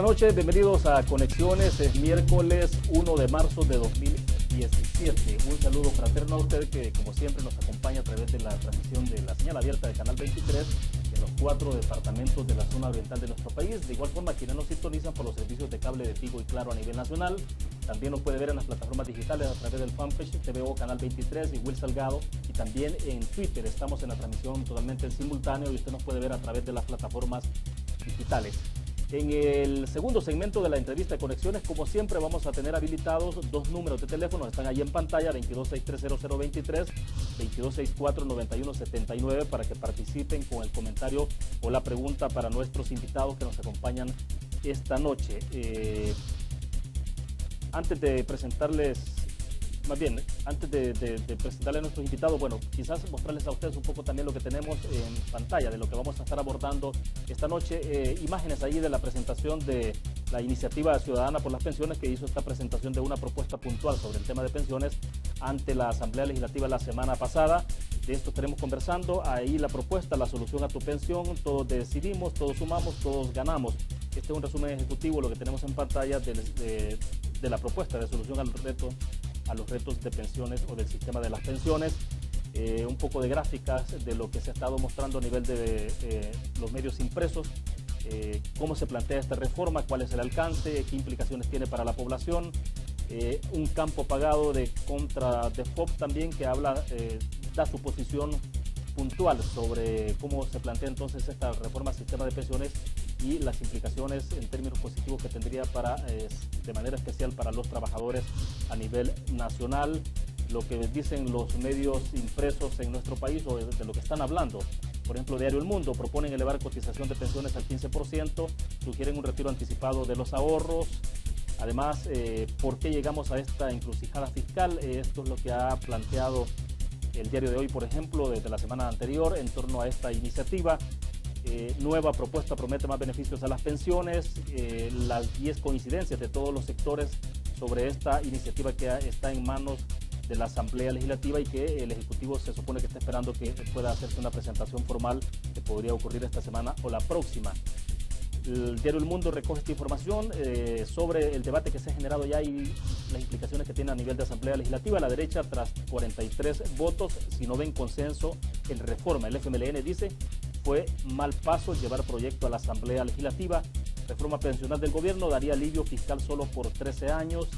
Buenas noches, bienvenidos a Conexiones. Es miércoles 1 de marzo de 2017. Un saludo fraterno a usted que, como siempre, nos acompaña a través de la transmisión de la señal abierta de Canal 23 en los 4 departamentos de la zona oriental de nuestro país. De igual forma, quienes nos sintonizan por los servicios de cable de Tigo y Claro a nivel nacional, también nos puede ver en las plataformas digitales a través del fanpage TVO Canal 23 y Will Salgado, y también en Twitter. Estamos en la transmisión totalmente en simultáneo y usted nos puede ver a través de las plataformas digitales. En el segundo segmento de la entrevista de Conexiones, como siempre, vamos a tener habilitados dos números de teléfono, están ahí en pantalla, 22630023, 22649179, para que participen con el comentario o la pregunta para nuestros invitados que nos acompañan esta noche. Antes de presentarles, más bien, antes de presentarles a nuestros invitados, bueno, quizás mostrarles a ustedes un poco también lo que tenemos en pantalla, de lo que vamos a estar abordando esta noche. Imágenes ahí de la presentación de la Iniciativa Ciudadana por las Pensiones, que hizo esta presentación de una propuesta puntual sobre el tema de pensiones ante la Asamblea Legislativa la semana pasada. De esto estaremos conversando. Ahí la propuesta, la solución a tu pensión, todos decidimos, todos sumamos, todos ganamos. Este es un resumen ejecutivo, lo que tenemos en pantalla de la propuesta de solución a los retos de pensiones o del sistema de las pensiones. Un poco de gráficas de lo que se ha estado mostrando a nivel de los medios impresos, cómo se plantea esta reforma, cuál es el alcance, qué implicaciones tiene para la población. Un campo pagado de contra de FOP también, que habla, da su posición puntual sobre cómo se plantea entonces esta reforma al sistema de pensiones y las implicaciones en términos positivos que tendría de manera especial para los trabajadores a nivel nacional. Lo que dicen los medios impresos en nuestro país, o de lo que están hablando. Por ejemplo, Diario El Mundo: proponen elevar cotización de pensiones al 15%, sugieren un retiro anticipado de los ahorros. Además, ¿por qué llegamos a esta encrucijada fiscal? Esto es lo que ha planteado el Diario de Hoy, por ejemplo, desde la semana anterior en torno a esta iniciativa. Nueva propuesta promete más beneficios a las pensiones. Las 10 coincidencias de todos los sectores sobre esta iniciativa que está en manos de la Asamblea Legislativa y que el Ejecutivo se supone que está esperando que pueda hacerse una presentación formal, que podría ocurrir esta semana o la próxima. El Diario El Mundo recoge esta información sobre el debate que se ha generado ya y las implicaciones que tiene a nivel de Asamblea Legislativa. La derecha, tras 43 votos, si no ven consenso en reforma. El FMLN dice: fue mal paso llevar proyecto a la Asamblea Legislativa. Reforma pensional del gobierno daría alivio fiscal solo por 13 años.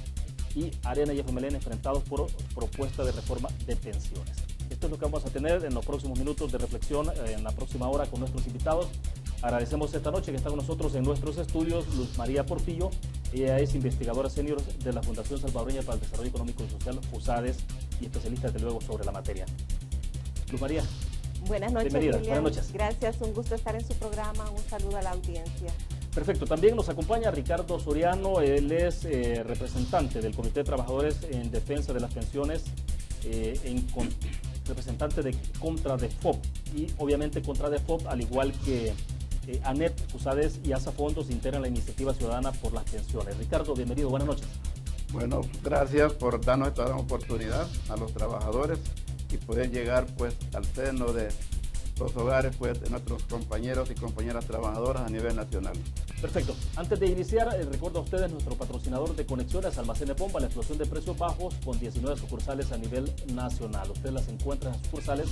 Y Arena y FMLN enfrentados por propuesta de reforma de pensiones. Esto es lo que vamos a tener en los próximos minutos de reflexión, en la próxima hora, con nuestros invitados. Agradecemos esta noche que está con nosotros en nuestros estudios Luz María Portillo. Ella es investigadora senior de la Fundación Salvadoreña para el Desarrollo Económico y Social, FUSADES, y especialista desde luego sobre la materia. Luz María, buenas noches, bienvenida. William. Buenas noches. Gracias, un gusto estar en su programa. Un saludo a la audiencia. Perfecto. También nos acompaña Ricardo Soriano. Él es representante del Comité de Trabajadores en Defensa de las Pensiones, representante de CONTRADEFOP, y obviamente CONTRADEFOP, al igual que ANEP, FUSADES y ASA Fondos, integran la Iniciativa Ciudadana por las Pensiones. Ricardo, bienvenido, buenas noches. Bueno, gracias por darnos esta oportunidad a los trabajadores y poder llegar pues al seno de los hogares pues de nuestros compañeros y compañeras trabajadoras a nivel nacional. Perfecto. Antes de iniciar, recuerdo a ustedes nuestro patrocinador de Conexiones, Almacén de Pompa, la explosión de precios bajos con 19 sucursales a nivel nacional. Ustedes las encuentran en sucursales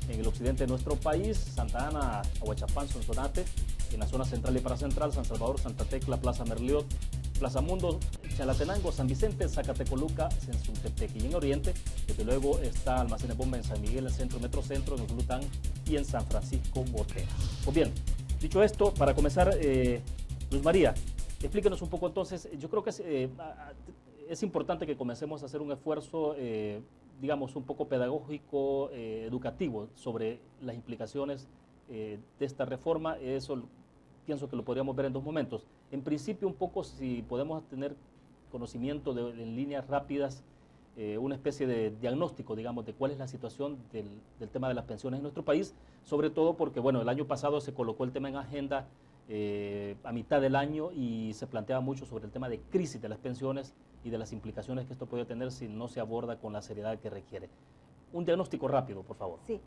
en el occidente de nuestro país: Santa Ana, Ahuachapán, Sonsonate; en la zona central y paracentral, San Salvador, Santa Tecla, Plaza Merliot, Plaza Mundo, Chalatenango, San Vicente, Zacatecoluca, Sensultepec. Y en Oriente, desde luego, está Almacén de Bomba en San Miguel, el Centro Metrocentro, en Usulután y en San Francisco Botera. Pues bien, dicho esto, para comenzar, Luz María, explíquenos un poco entonces. Yo creo que es importante que comencemos a hacer un esfuerzo, digamos, un poco pedagógico, educativo, sobre las implicaciones de esta reforma. Eso pienso que lo podríamos ver en dos momentos. En principio, un poco, si podemos tener conocimiento en líneas rápidas, una especie de diagnóstico, digamos, de cuál es la situación del tema de las pensiones en nuestro país, sobre todo porque, bueno, el año pasado se colocó el tema en agenda a mitad del año y se planteaba mucho sobre el tema de crisis de las pensiones y de las implicaciones que esto puede tener si no se aborda con la seriedad que requiere. Un diagnóstico rápido, por favor. Sí,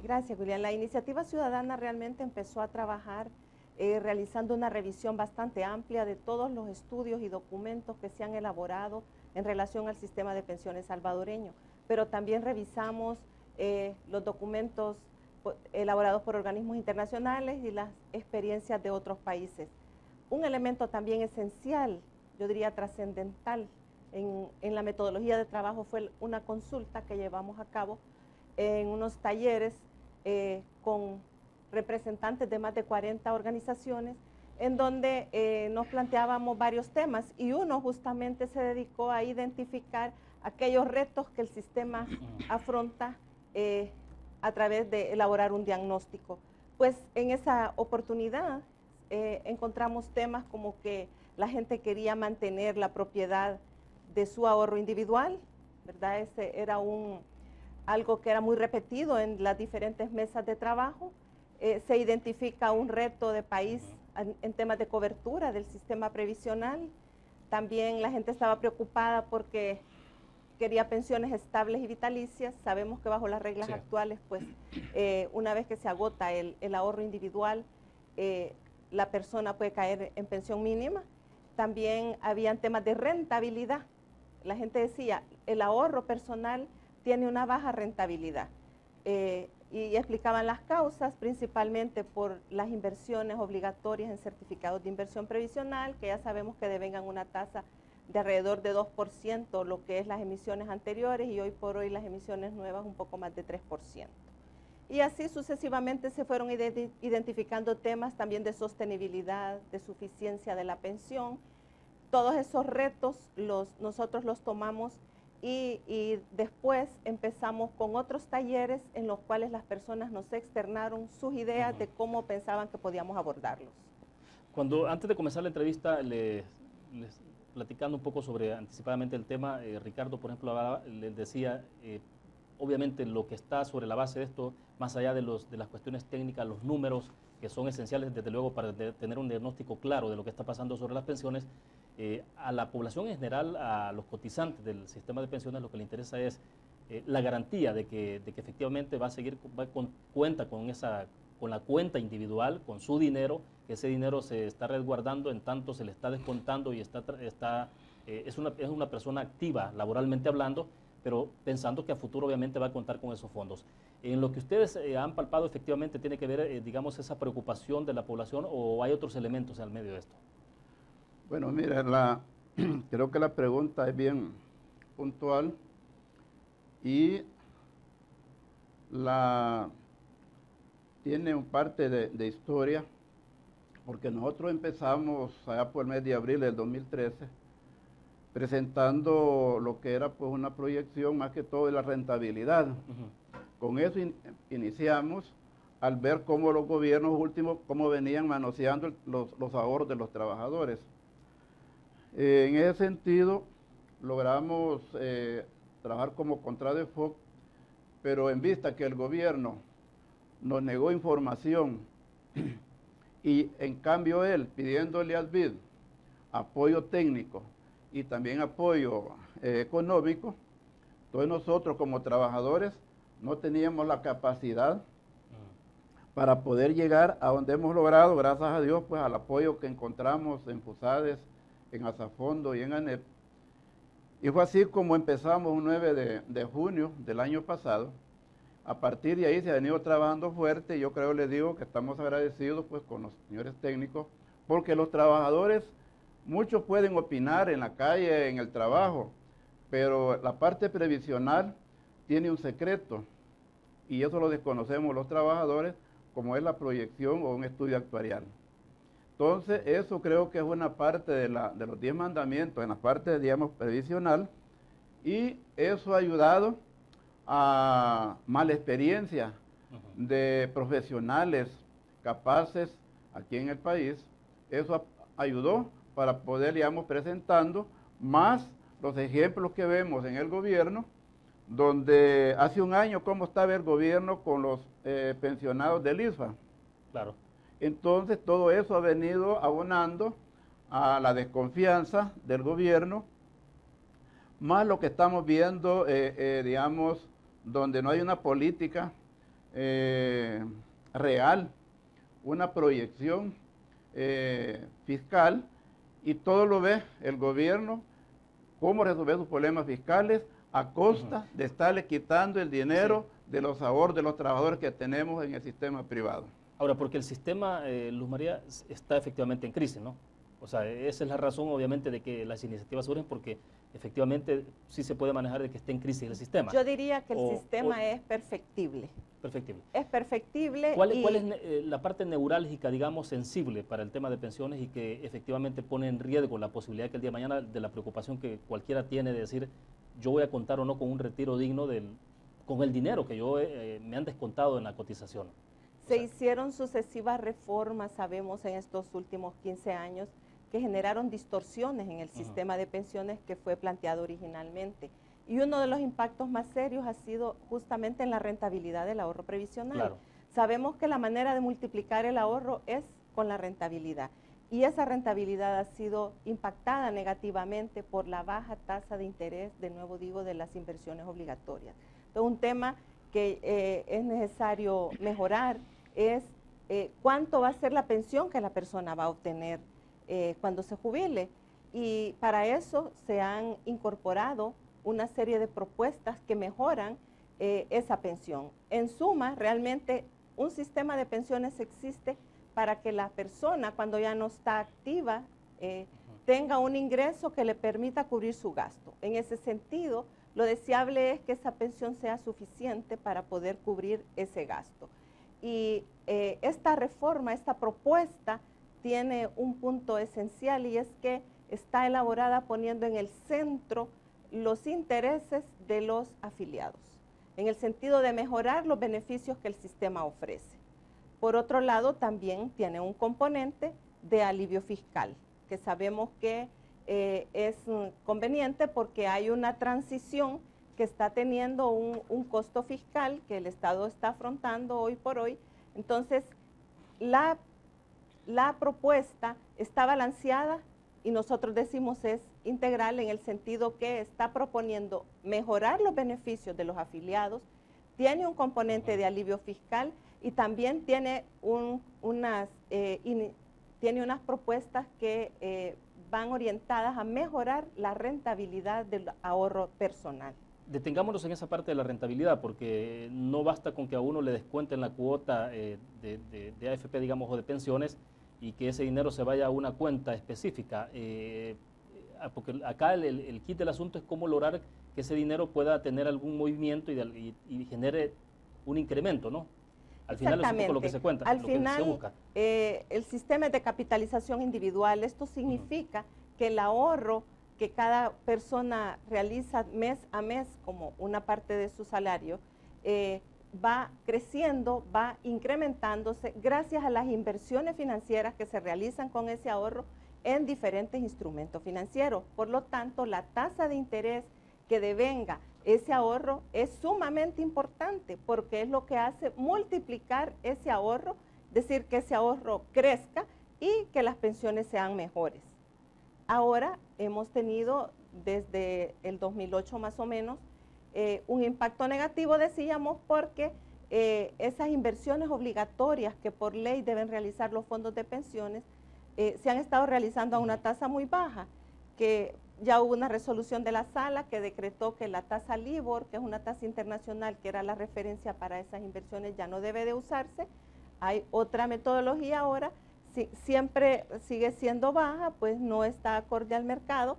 gracias, William. La Iniciativa Ciudadana realmente empezó a trabajar realizando una revisión bastante amplia de todos los estudios y documentos que se han elaborado en relación al sistema de pensiones salvadoreño, pero también revisamos los documentos elaborados por organismos internacionales y las experiencias de otros países. Un elemento también esencial, yo diría trascendental, en la metodología de trabajo fue una consulta que llevamos a cabo en unos talleres con representantes de más de 40 organizaciones, en donde nos planteábamos varios temas y uno justamente se dedicó a identificar aquellos retos que el sistema afronta a través de elaborar un diagnóstico. Pues en esa oportunidad encontramos temas como que la gente quería mantener la propiedad de su ahorro individual, ¿verdad? Ese era algo que era muy repetido en las diferentes mesas de trabajo. Se identifica un reto de país en temas de cobertura del sistema previsional. También la gente estaba preocupada porque quería pensiones estables y vitalicias. Sabemos que bajo las reglas actuales, pues una vez que se agota el ahorro individual, la persona puede caer en pensión mínima. También habían temas de rentabilidad. La gente decía, el ahorro personal tiene una baja rentabilidad. Y explicaban las causas, principalmente por las inversiones obligatorias en certificados de inversión previsional, que ya sabemos que devengan una tasa de alrededor de 2%, lo que es las emisiones anteriores, y hoy por hoy las emisiones nuevas un poco más de 3%. Y así sucesivamente se fueron identificando temas también de sostenibilidad, de suficiencia de la pensión. Todos esos retos nosotros los tomamos y después empezamos con otros talleres en los cuales las personas nos externaron sus ideas de cómo pensaban que podíamos abordarlos. Antes de comenzar la entrevista, les platicando un poco sobre anticipadamente el tema, Ricardo, por ejemplo, les decía, obviamente lo que está sobre la base de esto, más allá de las cuestiones técnicas, los números que son esenciales desde luego para tener un diagnóstico claro de lo que está pasando sobre las pensiones, a la población en general, a los cotizantes del sistema de pensiones, lo que le interesa es la garantía de que efectivamente cuenta con la cuenta individual, con su dinero, que ese dinero se está resguardando en tanto se le está descontando y es una persona activa laboralmente hablando, pero pensando que a futuro obviamente va a contar con esos fondos. En lo que ustedes han palpado, efectivamente tiene que ver, digamos, esa preocupación de la población, o hay otros elementos al medio de esto. Bueno, mira, creo que la pregunta es bien puntual y tiene un parte de historia, porque nosotros empezamos allá por el mes de abril del 2013 presentando lo que era pues una proyección más que todo de la rentabilidad. Con eso iniciamos al ver cómo los gobiernos últimos, cómo venían manoseando los ahorros de los trabajadores. En ese sentido, logramos trabajar como contradefoc, pero en vista que el gobierno nos negó información y en cambio él pidiéndole al BID apoyo técnico y también apoyo económico, entonces nosotros como trabajadores no teníamos la capacidad para poder llegar a donde hemos logrado, gracias a Dios, pues al apoyo que encontramos en FUSADES, en Asafondo y en ANEP. Y fue así como empezamos un 9 de junio del año pasado. A partir de ahí se ha venido trabajando fuerte y yo creo, les digo, que estamos agradecidos pues con los señores técnicos, porque los trabajadores, muchos pueden opinar en la calle, en el trabajo, pero la parte previsional tiene un secreto y eso lo desconocemos los trabajadores, como es la proyección o un estudio actuarial. Entonces, eso creo que es una parte de los 10 mandamientos en la parte, digamos, previsional, y eso ha ayudado a mala experiencia de profesionales capaces aquí en el país. Eso ayudó para poder, digamos, presentando más los ejemplos que vemos en el gobierno, donde hace un año cómo estaba el gobierno con los pensionados del ISFA. Claro. Entonces todo eso ha venido abonando a la desconfianza del gobierno, más lo que estamos viendo, digamos, donde no hay una política real, una proyección fiscal, y todo lo ve el gobierno, cómo resolver sus problemas fiscales a costa de estarle quitando el dinero de los ahorros de los trabajadores que tenemos en el sistema privado. Ahora, porque el sistema, Luz María, está efectivamente en crisis, ¿no? O sea, esa es la razón, obviamente, de que las iniciativas surgen, porque efectivamente sí se puede manejar de que esté en crisis el sistema. Yo diría que el sistema es perfectible. Perfectible. Es perfectible. ¿Cuál es la parte neurálgica, digamos, sensible para el tema de pensiones y que efectivamente pone en riesgo la posibilidad que el día de mañana, de la preocupación que cualquiera tiene de decir, yo voy a contar o no con un retiro digno con el dinero que yo me han descontado en la cotización? Se hicieron sucesivas reformas, sabemos, en estos últimos 15 años, que generaron distorsiones en el sistema de pensiones que fue planteado originalmente. Y uno de los impactos más serios ha sido justamente en la rentabilidad del ahorro previsional. Claro. Sabemos que la manera de multiplicar el ahorro es con la rentabilidad. Y esa rentabilidad ha sido impactada negativamente por la baja tasa de interés, de nuevo digo, de las inversiones obligatorias. Entonces, un tema que es necesario mejorar es cuánto va a ser la pensión que la persona va a obtener cuando se jubile. Y para eso se han incorporado una serie de propuestas que mejoran esa pensión. En suma, realmente un sistema de pensiones existe para que la persona, cuando ya no está activa, tenga un ingreso que le permita cubrir su gasto. En ese sentido, lo deseable es que esa pensión sea suficiente para poder cubrir ese gasto. Y esta reforma, esta propuesta, tiene un punto esencial, y es que está elaborada poniendo en el centro los intereses de los afiliados, en el sentido de mejorar los beneficios que el sistema ofrece. Por otro lado, también tiene un componente de alivio fiscal, que sabemos que es conveniente porque hay una transición que está teniendo un costo fiscal que el Estado está afrontando hoy por hoy. Entonces, la propuesta está balanceada, y nosotros decimos es integral en el sentido que está proponiendo mejorar los beneficios de los afiliados, tiene un componente de alivio fiscal y también tiene unas propuestas que van orientadas a mejorar la rentabilidad del ahorro personal. Detengámonos en esa parte de la rentabilidad, porque no basta con que a uno le descuenten la cuota de AFP, digamos, o de pensiones, y que ese dinero se vaya a una cuenta específica, porque acá el kit del asunto es cómo lograr que ese dinero pueda tener algún movimiento y genere un incremento, ¿no? Al final es un poco lo que se cuenta, al lo final, que se busca. El sistema de capitalización individual, esto significa que el ahorro que cada persona realiza mes a mes como una parte de su salario, va creciendo, va incrementándose gracias a las inversiones financieras que se realizan con ese ahorro en diferentes instrumentos financieros. Por lo tanto, la tasa de interés que devenga ese ahorro es sumamente importante, porque es lo que hace multiplicar ese ahorro, es decir, que ese ahorro crezca y que las pensiones sean mejores. Ahora hemos tenido desde el 2008 más o menos un impacto negativo, decíamos, porque esas inversiones obligatorias que por ley deben realizar los fondos de pensiones se han estado realizando a una tasa muy baja, que ya hubo una resolución de la sala que decretó que la tasa LIBOR, que es una tasa internacional que era la referencia para esas inversiones, ya no debe de usarse. Hay otra metodología ahora, siempre sigue siendo baja, pues no está acorde al mercado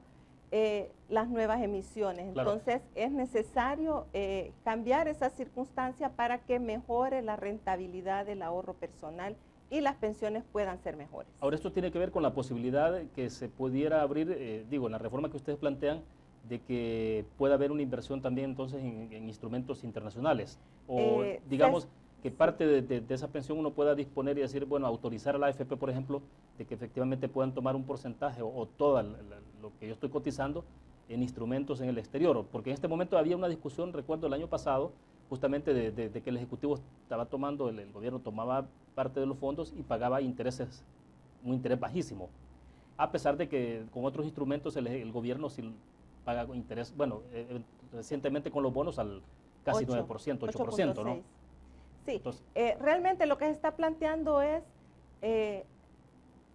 las nuevas emisiones. Claro. Entonces es necesario cambiar esa circunstancia para que mejore la rentabilidad del ahorro personal y las pensiones puedan ser mejores. Ahora, esto tiene que ver con la posibilidad de que se pudiera abrir, en la reforma que ustedes plantean, de que pueda haber una inversión también entonces en instrumentos internacionales, o digamos que parte de esa pensión uno pueda disponer y decir, bueno, autorizar a la AFP, por ejemplo, de que efectivamente puedan tomar un porcentaje o todo lo que yo estoy cotizando en instrumentos en el exterior, porque en este momento había una discusión, recuerdo el año pasado, justamente de que el Ejecutivo estaba tomando, el gobierno tomaba parte de los fondos y pagaba intereses, un interés bajísimo, a pesar de que con otros instrumentos el gobierno sí paga interés, bueno, recientemente con los bonos al casi 9%, 8%, ¿no? Sí, entonces, realmente lo que se está planteando es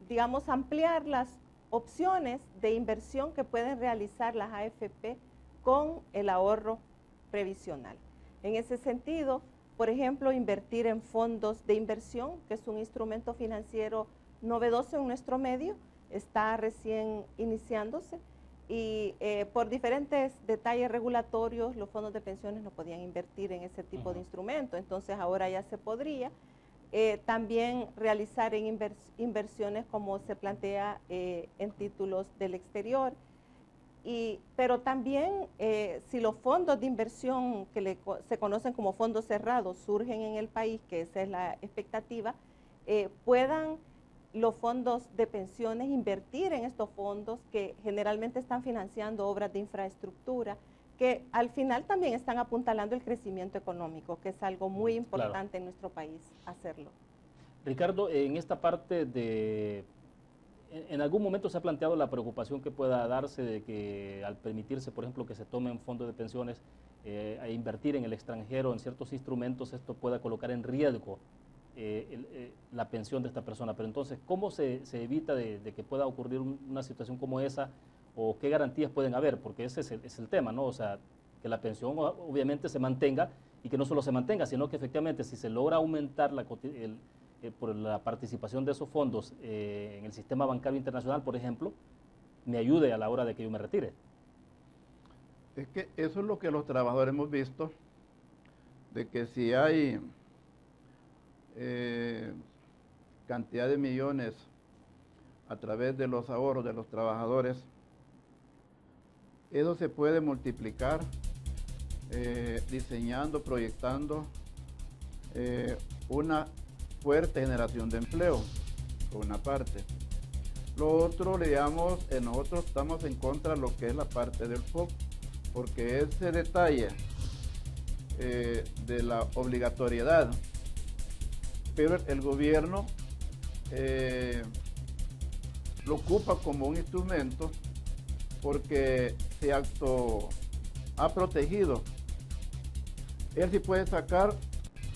digamos, ampliar las opciones de inversión que pueden realizar las AFP con el ahorro previsional. En ese sentido, por ejemplo, invertir en fondos de inversión, que es un instrumento financiero novedoso en nuestro medio, está recién iniciándose y por diferentes detalles regulatorios los fondos de pensiones no podían invertir en ese tipo de instrumento, entonces ahora ya se podría. También realizar en inversiones como se plantea en títulos del exterior, pero también si los fondos de inversión que se conocen como fondos cerrados surgen en el país, que esa es la expectativa, puedan los fondos de pensiones invertir en estos fondos que generalmente están financiando obras de infraestructura, que al final también están apuntalando el crecimiento económico, que es algo muy importante en nuestro país hacerlo. Ricardo, en esta parte en algún momento se ha planteado la preocupación que pueda darse de que al permitirse, por ejemplo, que se tomen fondos de pensiones a invertir en el extranjero en ciertos instrumentos, esto pueda colocar en riesgo la pensión de esta persona. Pero entonces, ¿cómo se evita de que pueda ocurrir una situación como esa? ¿O qué garantías pueden haber? Porque ese es el tema, ¿no? O sea, que la pensión obviamente se mantenga y que no solo se mantenga, sino que efectivamente si se logra aumentar por la participación de esos fondos en el sistema bancario internacional, por ejemplo, me ayude a la hora de que yo me retire. Es que eso es lo que los trabajadores hemos visto, de que si hay cantidad de millones a través de los ahorros de los trabajadores, eso se puede multiplicar diseñando, proyectando una fuerte generación de empleo, por una parte. Lo otro, digamos, nosotros estamos en contra de lo que es la parte del FOC, porque ese detalle de la obligatoriedad, pero el gobierno lo ocupa como un instrumento porque se ha protegido. Él sí puede sacar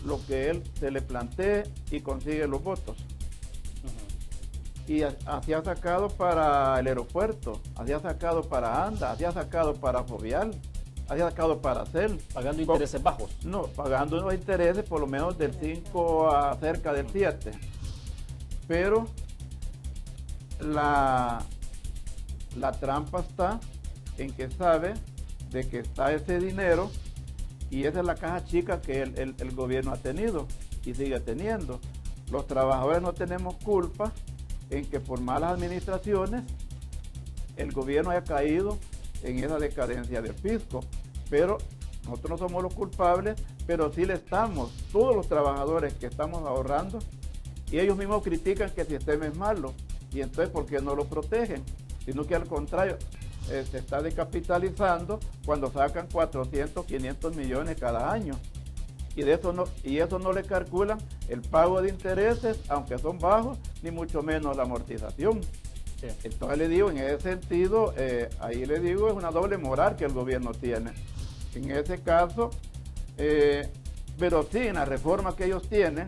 lo que él se le plantee y consigue los votos. Y así ha sacado para el aeropuerto, así ha sacado para ANDA, así ha sacado para Fovial, así ha sacado para CEL. ¿Pagando intereses bajos? No, pagando unos intereses por lo menos del 5 a cerca del 7. Pero la trampa está en que sabe de que está ese dinero y esa es la caja chica que el gobierno ha tenido y sigue teniendo. Los trabajadores no tenemos culpa en que por malas administraciones el gobierno haya caído en esa decadencia del fisco, pero nosotros no somos los culpables, pero sí le estamos, todos los trabajadores que estamos ahorrando, y ellos mismos critican que el sistema es malo, y entonces ¿por qué no lo protegen? Sino que al contrario, se está descapitalizando cuando sacan 400, 500 millones cada año. Y eso no le calculan el pago de intereses, aunque son bajos, ni mucho menos la amortización. Sí. Entonces le digo, en ese sentido, ahí le digo, es una doble moral que el gobierno tiene. En ese caso, pero sí, en la reforma que ellos tienen,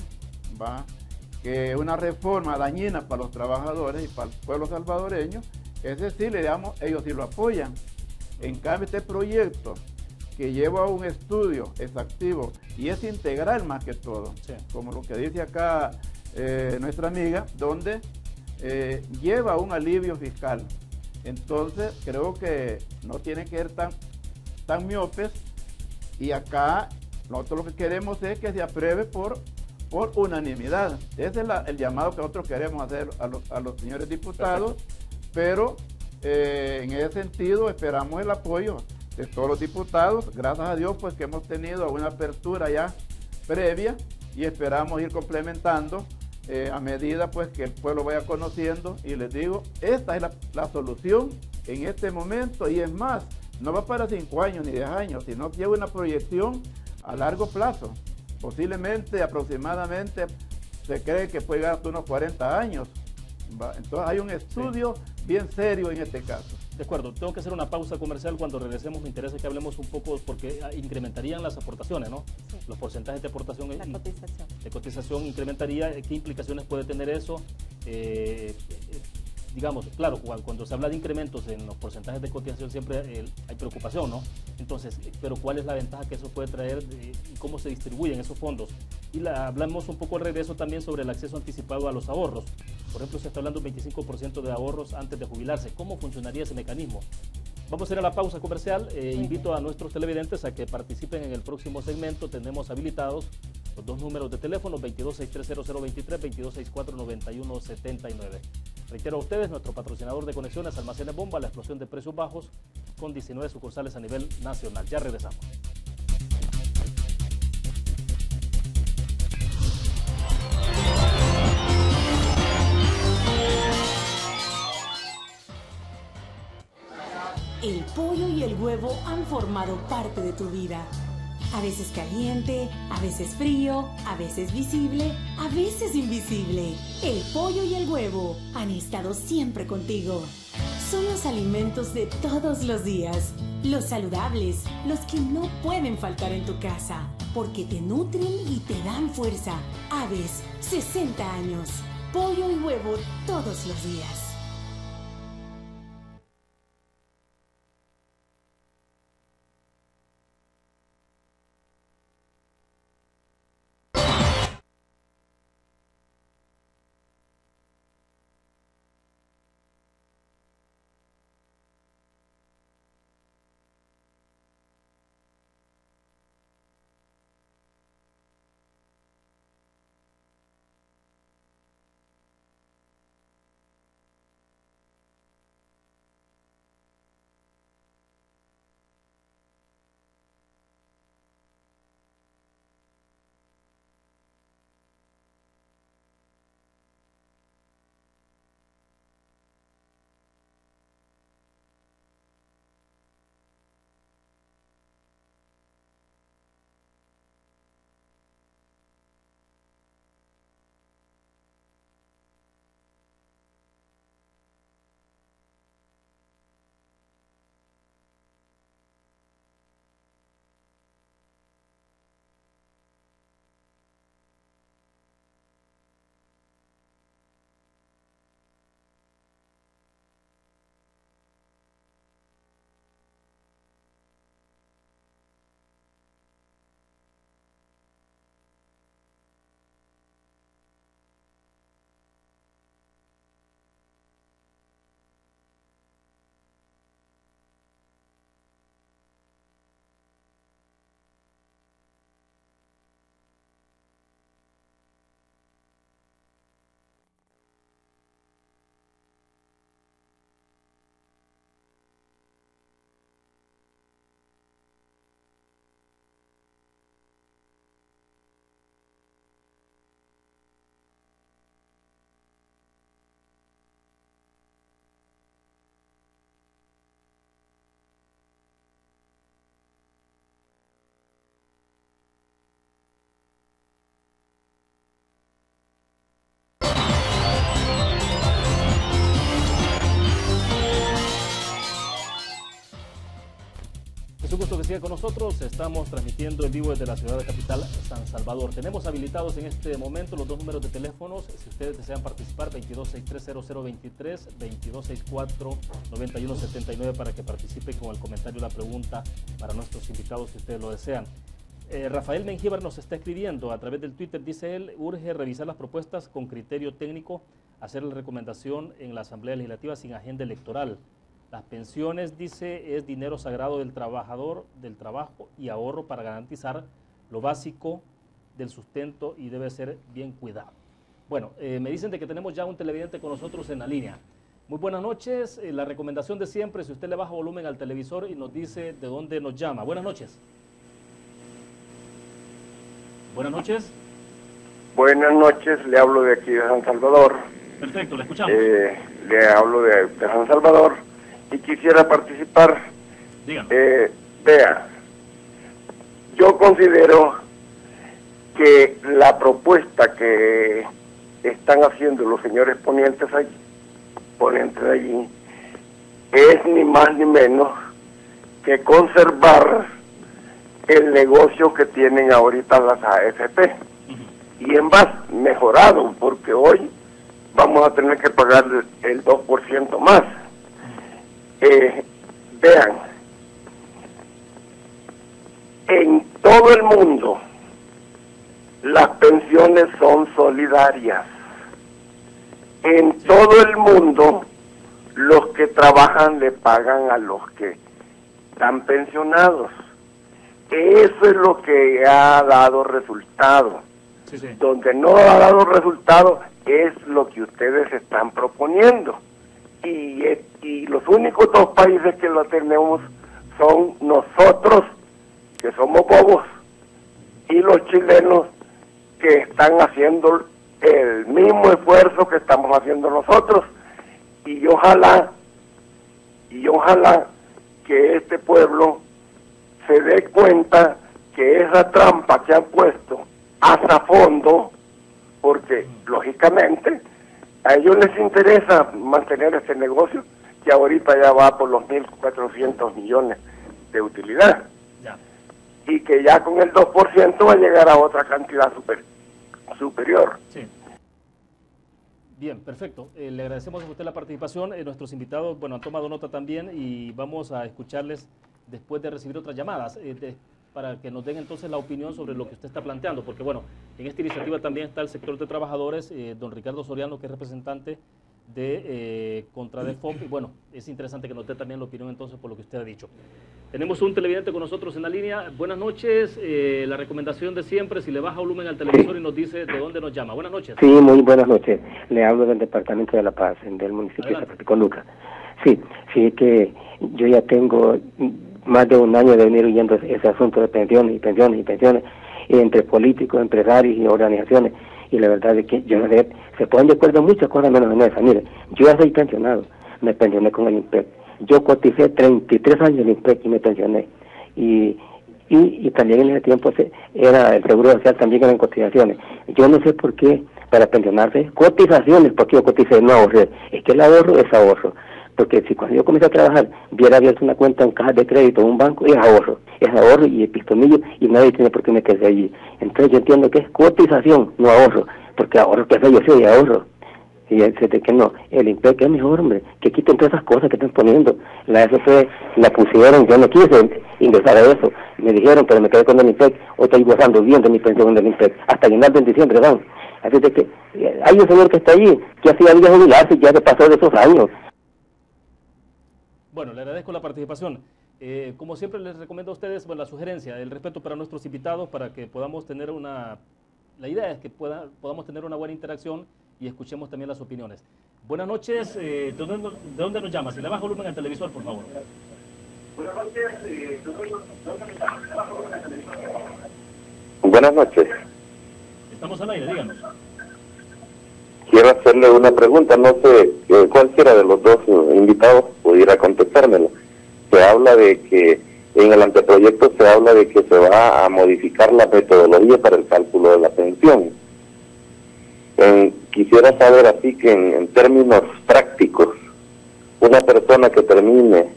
que es una reforma dañina para los trabajadores y para el pueblo salvadoreño, ese sí le damos, ellos sí lo apoyan. En cambio, este proyecto que lleva un estudio exhaustivo y es integral más que todo, sí, como lo que dice acá nuestra amiga, donde lleva un alivio fiscal. Entonces, creo que no tiene que ser tan miopes, y acá nosotros lo que queremos es que se apruebe por unanimidad. Ese es el llamado que nosotros queremos hacer a los señores diputados. Perfecto. Pero en ese sentido esperamos el apoyo de todos los diputados. Gracias a Dios pues que hemos tenido una apertura ya previa y esperamos ir complementando a medida pues que el pueblo vaya conociendo. Y les digo, esta es la solución en este momento, y es más, no va para 5 años ni 10 años, sino que lleva una proyección a largo plazo. Posiblemente, aproximadamente, se cree que puede llegar hasta unos 40 años. Entonces hay un estudio bien serio en este caso. De acuerdo, tengo que hacer una pausa comercial. Cuando regresemos me interesa que hablemos un poco porque incrementarían las aportaciones, ¿no? Sí. Los porcentajes de aportación. La cotización. De cotización incrementaría. ¿Qué implicaciones puede tener eso? digamos, claro, cuando se habla de incrementos en los porcentajes de cotización siempre hay preocupación, ¿no? Entonces, pero ¿cuál es la ventaja que eso puede traer y cómo se distribuyen esos fondos? Y hablamos un poco al regreso también sobre el acceso anticipado a los ahorros. Por ejemplo, se está hablando de un 25% de ahorros antes de jubilarse. ¿Cómo funcionaría ese mecanismo? Vamos a ir a la pausa comercial. Invito a nuestros televidentes a que participen en el próximo segmento. Tenemos habilitados los dos números de teléfono, 22630023, 22649179. Reitero a ustedes, nuestro patrocinador de conexiones, Almacenes Bomba, la explosión de precios bajos, con 19 sucursales a nivel nacional. Ya regresamos. El pollo y el huevo han formado parte de tu vida. A veces caliente, a veces frío, a veces visible, a veces invisible. El pollo y el huevo han estado siempre contigo. Son los alimentos de todos los días, los saludables, los que no pueden faltar en tu casa, porque te nutren y te dan fuerza. Aves, 60 años. Pollo y huevo todos los días. Es un gusto que siga con nosotros. Estamos transmitiendo en vivo desde la ciudad de capital, San Salvador. Tenemos habilitados en este momento los dos números de teléfonos. Si ustedes desean participar, 22630023, 22649179 para que participen con el comentario y la pregunta para nuestros invitados si ustedes lo desean. Rafael Mengíbar nos está escribiendo a través del Twitter, dice él, urge revisar las propuestas con criterio técnico, hacer la recomendación en la Asamblea Legislativa sin agenda electoral. Las pensiones, dice, es dinero sagrado del trabajador, del trabajo y ahorro para garantizar lo básico del sustento y debe ser bien cuidado. Bueno, me dicen de que tenemos ya un televidente con nosotros en la línea. Muy buenas noches, la recomendación de siempre, si usted le baja volumen al televisor y nos dice de dónde nos llama. Buenas noches. Buenas noches. Buenas noches, le hablo de aquí de San Salvador. Perfecto, le escuchamos. Le hablo de San Salvador y quisiera participar. Dígame. Vea, yo considero que la propuesta que están haciendo los señores ponentes allí es ni más ni menos que conservar el negocio que tienen ahorita las AFP y en más mejorado, porque hoy vamos a tener que pagar el 2% más. Vean, en todo el mundo las pensiones son solidarias. En todo el mundo los que trabajan le pagan a los que están pensionados. Eso es lo que ha dado resultado. Sí, sí. Donde no ha dado resultado es lo que ustedes están proponiendo. Y los únicos dos países que lo tenemos son nosotros, que somos bobos, y los chilenos, que están haciendo el mismo esfuerzo que estamos haciendo nosotros. Y ojalá que este pueblo se dé cuenta que esa trampa que han puesto hasta fondo, porque lógicamente a ellos les interesa mantener este negocio que ahorita ya va por los 1.400 millones de utilidad, Ya. y que ya con el 2% va a llegar a otra cantidad superior. Sí. Bien, perfecto. Le agradecemos a usted la participación. Nuestros invitados, bueno, han tomado nota también y vamos a escucharles después de recibir otras llamadas para que nos den entonces la opinión sobre lo que usted está planteando, porque bueno, en esta iniciativa también está el sector de trabajadores, don Ricardo Soriano, que es representante de Contradefop, y bueno, es interesante que nos dé también la opinión entonces por lo que usted ha dicho. Tenemos un televidente con nosotros en la línea. Buenas noches, la recomendación de siempre, si le baja volumen al televisor y nos dice de dónde nos llama. Buenas noches. Sí, muy buenas noches. Le hablo del Departamento de La Paz, del municipio de Francisco Luca. Sí, es que yo ya tengo más de un año de venir oyendo ese asunto de pensiones, y entre políticos, empresarios y organizaciones, y la verdad es que yo no sé, se ponen de acuerdo en muchas cosas menos en esa. Mire, yo ya soy pensionado, me pensioné con el INPEC. Yo coticé 33 años en el INPEC y me pensioné. Y también en ese tiempo era el seguro social, también eran cotizaciones. Yo no sé por qué para pensionarse, cotizaciones, porque yo coticé, no ahorré. Es que el ahorro es ahorro. Porque si cuando yo comencé a trabajar, hubiera abierto una cuenta en caja de crédito en un banco, es ahorro y el pistonillo, y nadie tiene por qué meterse allí. Entonces yo entiendo que es cotización, no ahorro, porque ahorro, que yo soy ahorro. Y de que no, el INPEC es mejor, hombre, que quiten todas esas cosas que están poniendo. La FP la pusieron, yo no quise ingresar a eso, me dijeron, pero me quedé con el INPEC, hoy estoy gozando bien de mi pensión del INPEC, hasta aguinaldo en diciembre dan. Así de que hay un señor que está allí, que hacía días jubilarse, ya se pasó de esos años. Bueno, le agradezco la participación. Como siempre les recomiendo a ustedes, bueno, la sugerencia, el respeto para nuestros invitados, para que podamos tener la idea es que podamos tener una buena interacción y escuchemos también las opiniones. Buenas noches, ¿de dónde nos llama? Si le baja volumen al televisor, por favor. Buenas noches, ¿de dónde nos llama? Buenas noches. Estamos al aire, díganos. Quiero hacerle una pregunta, no sé cualquiera de los dos invitados pudiera contestármelo. Se habla de que en el anteproyecto se habla de que se va a modificar la metodología para el cálculo de la pensión. Quisiera saber así que en términos prácticos, una persona que termine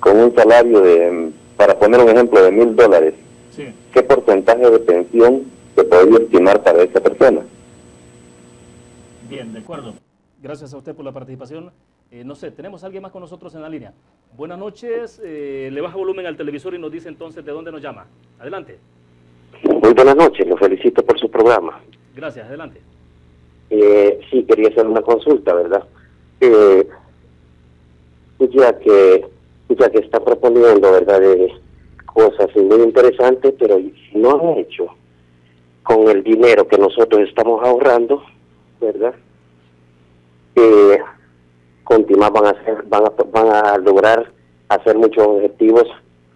con un salario para poner un ejemplo, de $1,000, sí. ¿Qué porcentaje de pensión se podría estimar para esa persona? Bien, de acuerdo. Gracias a usted por la participación. No sé, tenemos a alguien más con nosotros en la línea. Buenas noches, le baja volumen al televisor y nos dice entonces de dónde nos llama. Adelante. Muy buenas noches, lo felicito por su programa. Gracias, adelante. Sí, quería hacer una consulta, ¿verdad? Ya que está proponiendo, ¿verdad?, cosas muy interesantes, pero si no han hecho con el dinero que nosotros estamos ahorrando, ¿verdad?, continuar van a lograr hacer muchos objetivos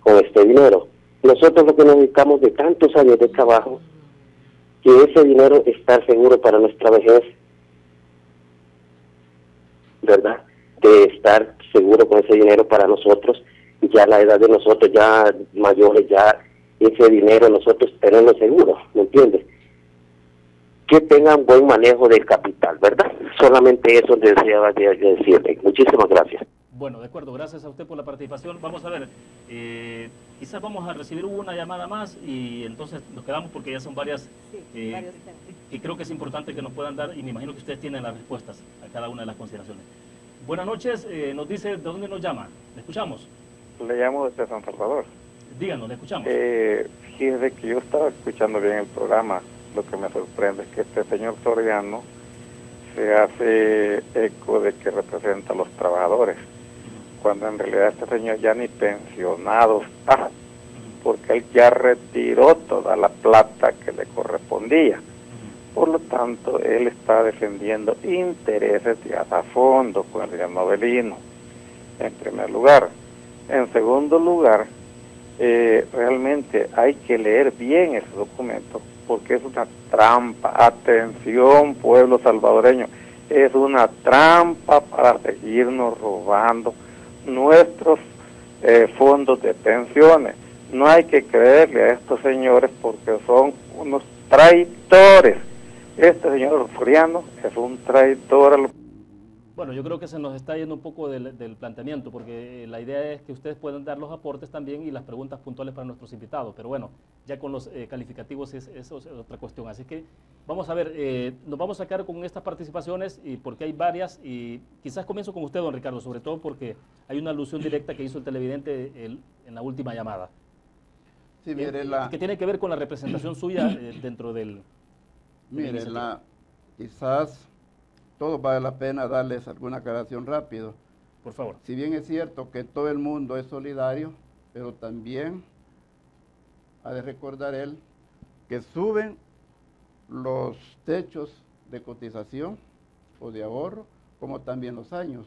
con este dinero. Nosotros lo que necesitamos de tantos años de trabajo, que ese dinero estar seguro para nuestra vejez, ¿verdad?, de estar seguro con ese dinero para nosotros, ya la edad de nosotros ya mayores, ya ese dinero nosotros tenemos seguro, ¿me entiendes? Que tengan buen manejo del capital, ¿verdad? Solamente eso deseaba decirle. Muchísimas gracias. Bueno, de acuerdo, gracias a usted por la participación. Vamos a ver, quizás vamos a recibir una llamada más y entonces nos quedamos porque ya son varios temas. Y creo que es importante que nos puedan dar, y me imagino que ustedes tienen las respuestas a cada una de las consideraciones. Buenas noches, nos dice de dónde nos llama. ¿Le escuchamos? Le llamo desde San Salvador. Díganos, le escuchamos. Fíjese que yo estaba escuchando bien el programa. Lo que me sorprende es que este señor Soriano se hace eco de que representa a los trabajadores, cuando en realidad este señor ya ni pensionado está, porque él ya retiró toda la plata que le correspondía. Por lo tanto, él está defendiendo intereses de Asafondo con el señor Novelino, en primer lugar. En segundo lugar, realmente hay que leer bien ese documento, porque es una trampa. Atención, pueblo salvadoreño, es una trampa para seguirnos robando nuestros fondos de pensiones. No hay que creerle a estos señores porque son unos traidores. Este señor Soriano es un traidor. Bueno, yo creo que se nos está yendo un poco del planteamiento, porque la idea es que ustedes puedan dar los aportes también y las preguntas puntuales para nuestros invitados, pero bueno, ya con los calificativos eso es otra cuestión. Así que vamos a ver, nos vamos a quedar con estas participaciones, y porque hay varias, y quizás comienzo con usted, don Ricardo, sobre todo porque hay una alusión directa que hizo el televidente en la última llamada. Sí, mire, que tiene que ver con la representación suya dentro del... Mire, quizás todo vale la pena darles alguna aclaración rápido. Por favor. Si bien es cierto que todo el mundo es solidario, pero también ha de recordar él que suben los techos de cotización o de ahorro, como también los años,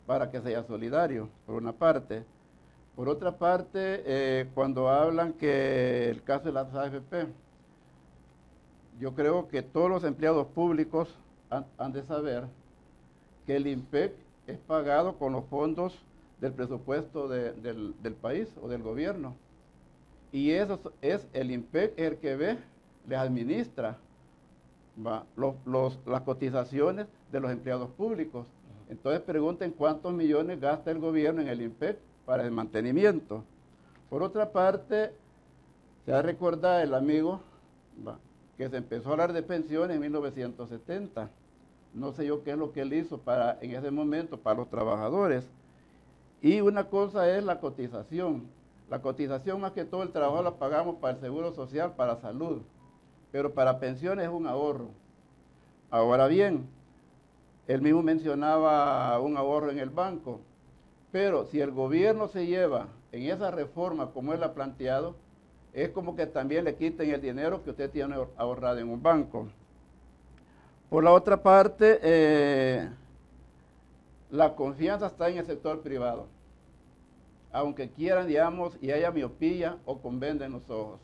para que sea solidario, por una parte. Por otra parte, cuando hablan que el caso de las AFP, yo creo que todos los empleados públicos han de saber que el IMPEC es pagado con los fondos del presupuesto del país o del gobierno. Y eso es el IMPEC el que ve, les administra las cotizaciones de los empleados públicos. Entonces pregunten cuántos millones gasta el gobierno en el IMPEC para el mantenimiento. Por otra parte, se ha recordado el amigo que se empezó a hablar de pensiones en 1970. No sé yo qué es lo que él hizo en ese momento para los trabajadores. Y una cosa es la cotización. La cotización, más que todo, el trabajo la pagamos para el Seguro Social, para salud. Pero para pensiones es un ahorro. Ahora bien, él mismo mencionaba un ahorro en el banco. Pero si el gobierno se lleva en esa reforma como él ha planteado, es como que también le quiten el dinero que usted tiene ahorrado en un banco. Por la otra parte, la confianza está en el sector privado, aunque quieran, digamos, y haya miopía o con venda en los ojos.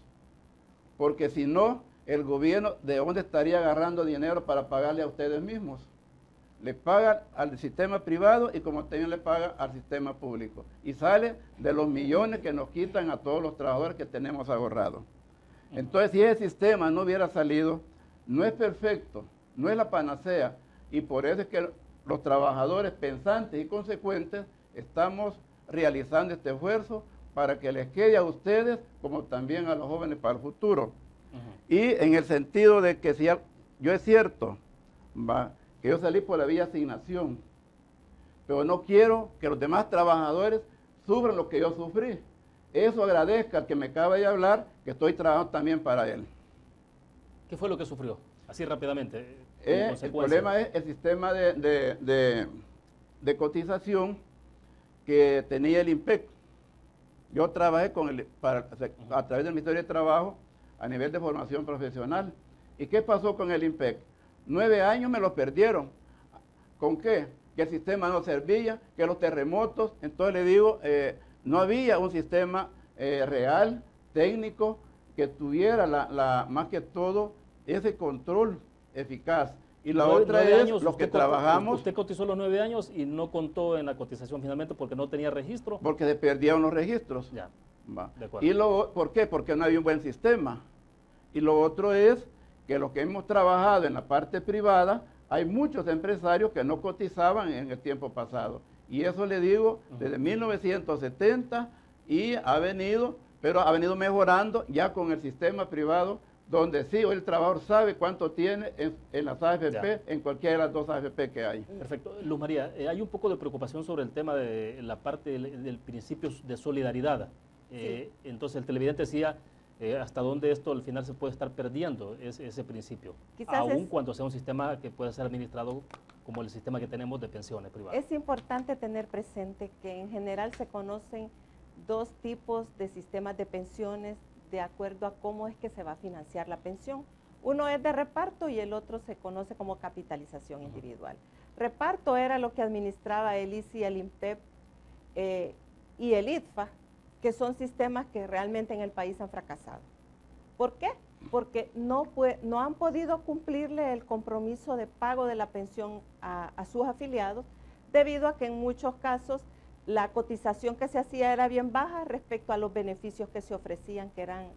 Porque si no, el gobierno, ¿de dónde estaría agarrando dinero para pagarle a ustedes mismos? Le pagan al sistema privado y como también le pagan al sistema público. Y sale de los millones que nos quitan a todos los trabajadores que tenemos ahorrados. Entonces, si ese sistema no hubiera salido, no es perfecto, no es la panacea. Y por eso es que los trabajadores pensantes y consecuentes estamos realizando este esfuerzo para que les quede a ustedes como también a los jóvenes para el futuro. Y en el sentido de que si yo es cierto, que yo salí por la vía asignación, pero no quiero que los demás trabajadores sufran lo que yo sufrí. Eso agradezca al que me acaba de hablar, que estoy trabajando también para él. ¿Qué fue lo que sufrió? Así rápidamente. El problema es el sistema de cotización que tenía el IMPEC. Yo trabajé a través del Ministerio de Trabajo a nivel de formación profesional. ¿Y qué pasó con el IMPEC? 9 años me los perdieron. ¿Con qué? Que el sistema no servía, que los terremotos. Entonces le digo, no había un sistema real, técnico, que tuviera más que todo ese control eficaz. Y la otra es los que trabajamos. Usted cotizó los 9 años y no contó en la cotización finalmente porque no tenía registro. Porque se perdieron los registros. Ya. De acuerdo. ¿Por qué? Porque no había un buen sistema. Y lo otro es que los que hemos trabajado en la parte privada, hay muchos empresarios que no cotizaban en el tiempo pasado. Y eso le digo desde 1970 y ha venido mejorando ya con el sistema privado, donde sí, hoy el trabajador sabe cuánto tiene en las AFP, en cualquiera de las dos AFP que hay. Perfecto. Luz María, hay un poco de preocupación sobre el tema de la parte del principio de solidaridad. Sí. Entonces el televidente decía hasta dónde esto al final se puede estar perdiendo ese principio, aun cuando sea un sistema que pueda ser administrado como el sistema que tenemos de pensiones privadas. Es importante tener presente que en general se conocen dos tipos de sistemas de pensiones de acuerdo a cómo es que se va a financiar la pensión. Uno es de reparto y el otro se conoce como capitalización individual. Reparto era lo que administraba el ICI, el INPEP y el ITFA, que son sistemas que realmente en el país han fracasado. ¿Por qué? Porque no han podido cumplirle el compromiso de pago de la pensión a sus afiliados, debido a que en muchos casos la cotización que se hacía era bien baja respecto a los beneficios que se ofrecían, que eran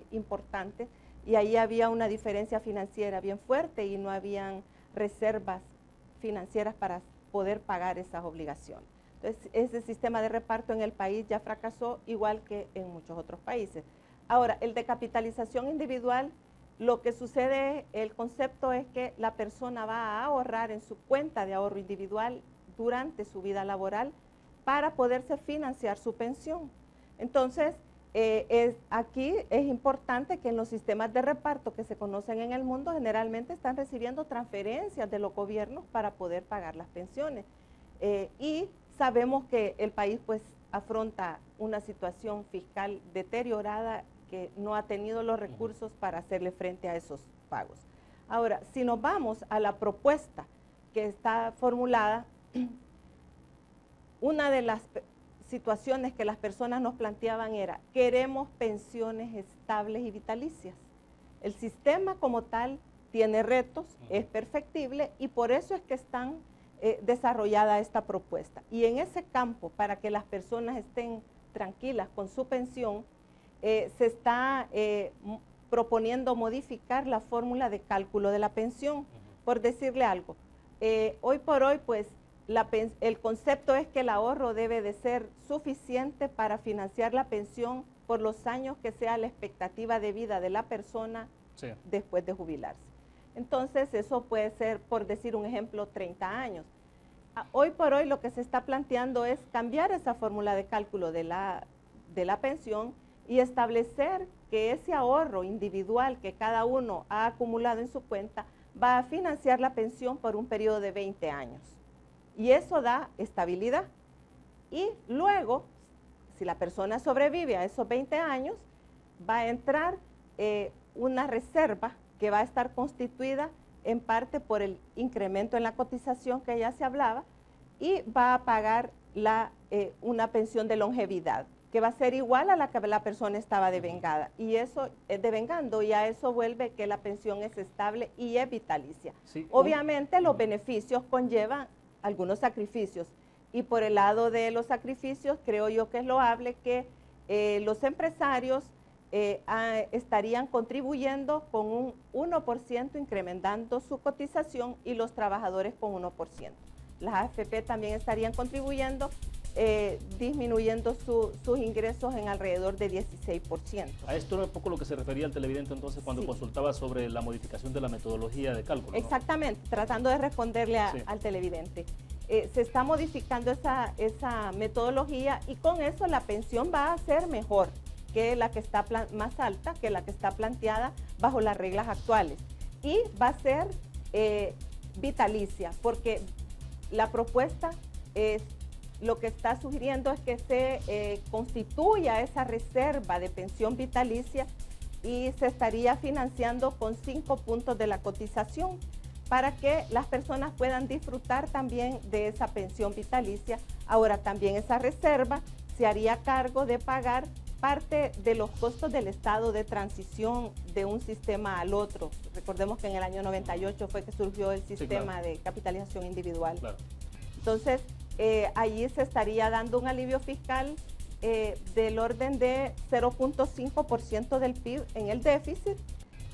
importantes, y ahí había una diferencia financiera bien fuerte y no habían reservas financieras para poder pagar esas obligaciones. Entonces, ese sistema de reparto en el país ya fracasó, igual que en muchos otros países. Ahora, el de capitalización individual, lo que sucede, el concepto es que la persona va a ahorrar en su cuenta de ahorro individual durante su vida laboral para poderse financiar su pensión. Entonces, aquí es importante que en los sistemas de reparto que se conocen en el mundo generalmente están recibiendo transferencias de los gobiernos para poder pagar las pensiones. Y sabemos que el país pues afronta una situación fiscal deteriorada, que no ha tenido los recursos para hacerle frente a esos pagos. Ahora, si nos vamos a la propuesta que está formulada, una de las situaciones que las personas nos planteaban era: queremos pensiones estables y vitalicias. El sistema como tal tiene retos, es perfectible, y por eso es que están desarrollada esta propuesta. Y en ese campo, para que las personas estén tranquilas con su pensión, se está proponiendo modificar la fórmula de cálculo de la pensión. Por decirle algo, hoy por hoy pues el concepto es que el ahorro debe de ser suficiente para financiar la pensión por los años que sea la expectativa de vida de la persona después de jubilarse. Entonces eso puede ser, por decir un ejemplo, 30 años. Hoy por hoy lo que se está planteando es cambiar esa fórmula de cálculo de la pensión y establecer que ese ahorro individual que cada uno ha acumulado en su cuenta va a financiar la pensión por un periodo de 20 años. Y eso da estabilidad. Y luego, si la persona sobrevive a esos 20 años, va a entrar una reserva que va a estar constituida en parte por el incremento en la cotización que ya se hablaba, y va a pagar una pensión de longevidad, que va a ser igual a la que la persona estaba devengada, y eso es devengando, y a eso vuelve que la pensión es estable y es vitalicia. Sí. Obviamente los beneficios conllevan algunos sacrificios, y por el lado de los sacrificios creo yo que es loable que los empresarios estarían contribuyendo con un 1%, incrementando su cotización, y los trabajadores con 1%. Las AFP también estarían contribuyendo, disminuyendo sus ingresos en alrededor de 16%. A esto era un poco lo que se refería el televidente entonces cuando consultaba sobre la modificación de la metodología de cálculo, ¿no? Exactamente, tratando de responderle al televidente. Se está modificando esa metodología, y con eso la pensión va a ser mejor que la que está más alta, que la que está planteada bajo las reglas actuales, y va a ser vitalicia, porque la propuesta lo que está sugiriendo es que se constituya esa reserva de pensión vitalicia, y se estaría financiando con 5 puntos de la cotización para que las personas puedan disfrutar también de esa pensión vitalicia. Ahora, también esa reserva se haría cargo de pagar parte de los costos del estado de transición de un sistema al otro. Recordemos que en el año 98 fue que surgió el sistema de capitalización individual. Claro. Entonces, allí se estaría dando un alivio fiscal del orden de 0.5% del PIB en el déficit,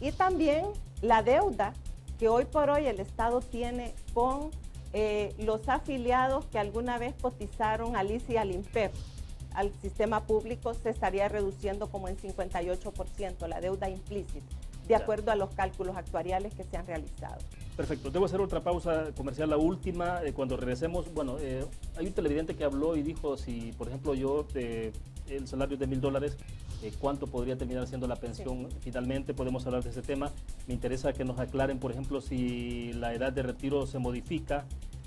y también la deuda que hoy por hoy el Estado tiene con los afiliados que alguna vez cotizaron al ICE y al INPEP, al sistema público, se estaría reduciendo como en 58% la deuda implícita, de acuerdo a los cálculos actuariales que se han realizado. Perfecto. Debo hacer otra pausa comercial, la última. Cuando regresemos, bueno, hay un televidente que habló y dijo, si por ejemplo yo, el salario es de $1,000, ¿cuánto podría terminar siendo la pensión? Sí. Finalmente podemos hablar de ese tema. Me interesa que nos aclaren, por ejemplo, si la edad de retiro se modifica,